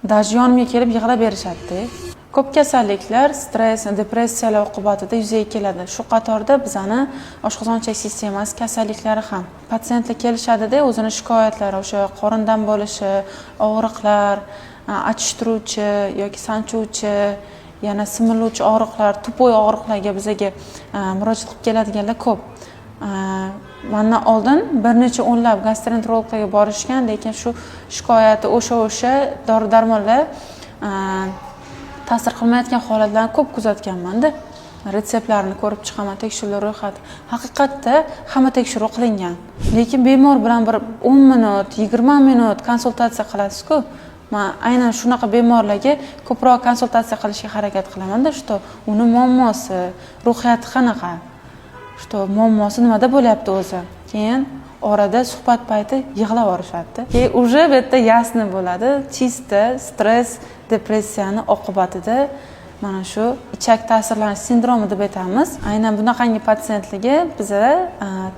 Даже yonimga kelib yig'lab berishadi. Ko'p kasalliklar stress, depressiyalar oqibatida yuzaga keladi. Shu qatorda bizani oshqozon-ichak sistemasi kasalliklari ham. Patsientlar kelishadi-da, o'zini shikoyatlari o'sha qorindan bo'lishi, og'riqlar, achishtiruvchi yoki sanchuvchi, yana simiruvchi og'riqlar, tupoy og'riqlarga bizaga murojaat qilib keladiganlar ko'p. Mendan oldin bir necha o'nlab gastroenterologlarga borishgan, lekin shu shikoyati o'sha dori-darmonlar ta'sir qilmayotgan holatlarni ko'p kuzatganman-da. Retseptlarini ko'rib chiqaman, tekshiruvlar ro'yxati. Haqiqatda hamma tekshiruv qilingan. Lekin bemor bilan bir 10 minut, 20 minut konsultatsiya qilasiz-ku. Men aynan shunaqa bemorlarga ko'proq konsultatsiya qilishga harakat qilaman-da, что uni muammosi, ruhiyati qanaqa, что muammosi nimada bo'lyapti o'zi. Keyin orada suhbat payti yig'lab yuborishadi. Keyin уже bu yerda yasni bo'ladi. Chista stress, depressiyani oqibatida mana shu ichak ta'sirlanish sindromi deb aytamiz. Aynan bunaqangi patsientlarga biz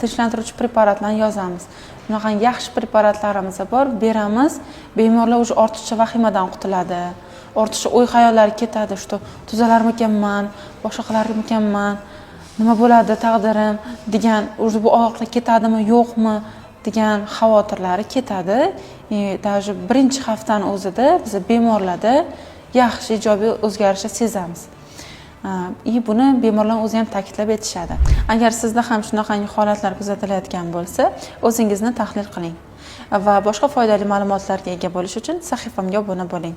tinchlantiruvchi preparatlarni yozamiz. Bunaqangi yaxshi preparatlarimiz bor, beramiz. Bemorlar o'sha ortiqcha vahimadan qutuladi. Ortiqcha o'y-xayollar ketadi, что tuzalarmikanman, boshqa qilarmikanman, nima bo'ladi taqdirim degan, o'zi bu og'riqlar ketadimi, yo'qmi degan xavotirlari ketadi. Даже birinchi haftani o'zida biz bemorlarda yaxshi ijobiy o'zgarishni sezamiz. Buni bemorlar o'zi ham ta'kidlab aytishadi. Agar sizda ham shunaqangi holatlar kuzatilayotgan bo'lsa, o'zingizni tahlil qiling va boshqa foydali ma'lumotlarga ega bo'lish uchun sahifamga obuna bo'ling.